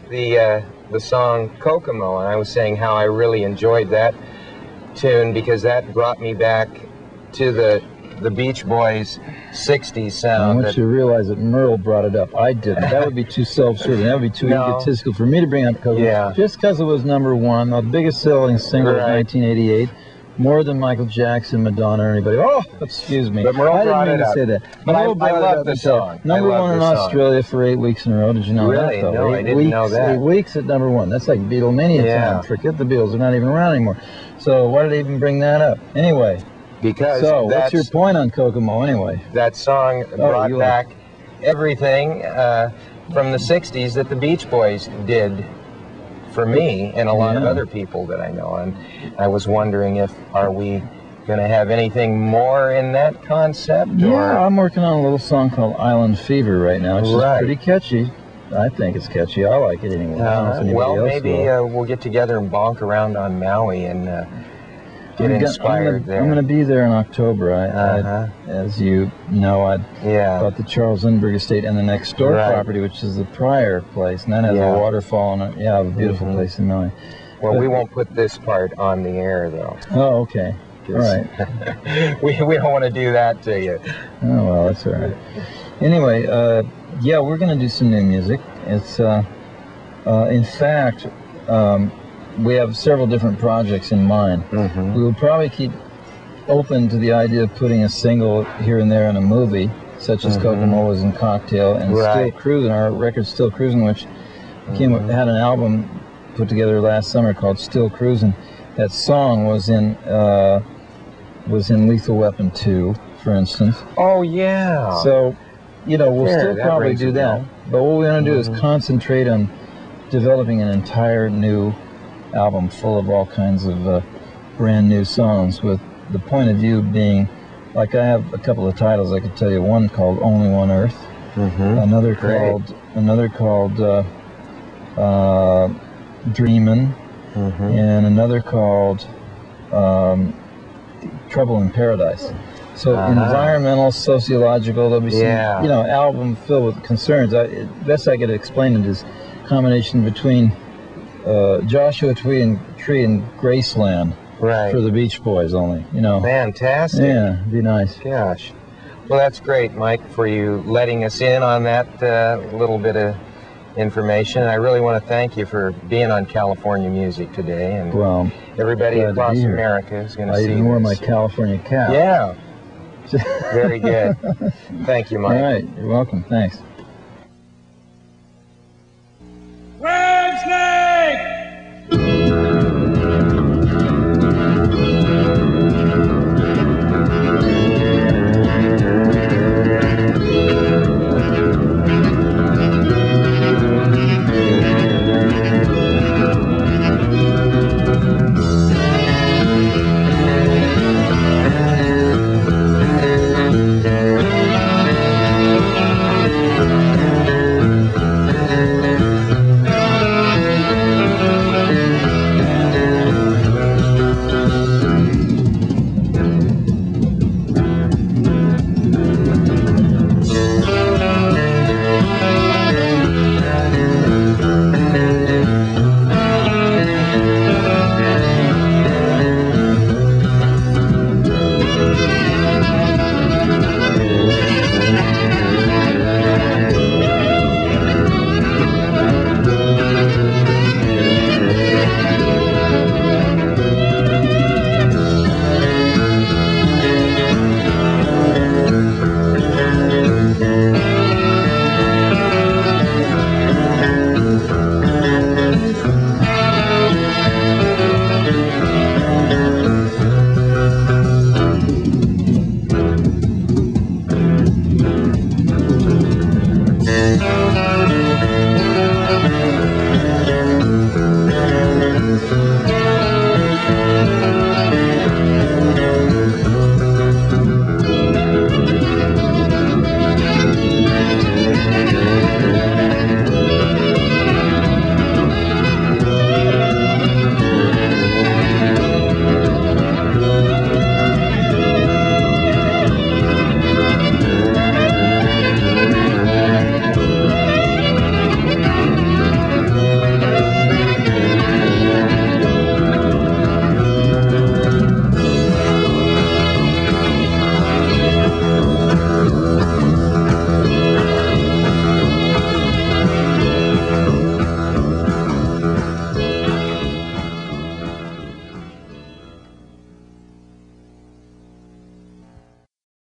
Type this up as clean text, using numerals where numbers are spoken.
the song Kokomo, and I was saying how I really enjoyed that tune because that brought me back to the Beach Boys' 60s sound. I want you to realize that Merle brought it up. I didn't. That would be too self-serving. That would be too egotistical for me to bring up Kokomo. Yeah. Just because it was #1, the biggest selling single of 1988. More than Michael Jackson, Madonna, or anybody. Oh, excuse me. But Merle I didn't mean to say that. But I love the song. #1 in Australia for 8 weeks in a row. Did you know that? Really? No, I didn't know that. 8 weeks at #1. That's like Beatlemania time. Forget the Beatles. They're not even around anymore. So why did I even bring that up? Anyway. Because what's your point on Kokomo anyway? That song brought back everything from the 60s that the Beach Boys did for me and a lot of other people that I know. And I was wondering are we going to have anything more in that concept? Yeah, I'm working on a little song called Island Fever right now. It's just pretty catchy. I think it's catchy. I like it anyway. Well, maybe we'll get together and bonk around on Maui and get inspired there. I'm going to be there in October. As you know, I bought the Charles Lindbergh Estate and the next door property, which is the Prior place, and that has a waterfall on it. Yeah, a beautiful place in Maui. Well, we won't put this part on the air, though. Oh, okay. All right. we don't want to do that to you. Oh, well, that's all right. Anyway, yeah, we're going to do some new music. It's, in fact, we have several different projects in mind. We will probably keep open to the idea of putting a single here and there in a movie, such as Kokomo was in Cocktail, and Still Cruising, our record Still Cruising, which had an album put together last summer called Still Cruising. That song was in Lethal Weapon 2, for instance. Oh, yeah. So, you know, we'll still probably do that. But what we're going to do is concentrate on developing an entire new album full of all kinds of brand new songs, with the point of view being, like, I have a couple of titles I could tell you. One called Only One Earth, another called Dreamin', and another called Trouble in Paradise. So environmental, sociological, there'll be some, you know, album filled with concerns. Best I could explain it is a combination between Joshua Tree and Graceland for the Beach Boys only, you know. Fantastic. Yeah, it'd be nice. Gosh. Well, that's great, Mike, for you letting us in on that little bit of information. I really want to thank you for being on California Music today. And everybody across America is going to see I even wore my California cap. Yeah. Very good. Thank you, Mike. All right. You're welcome. Thanks.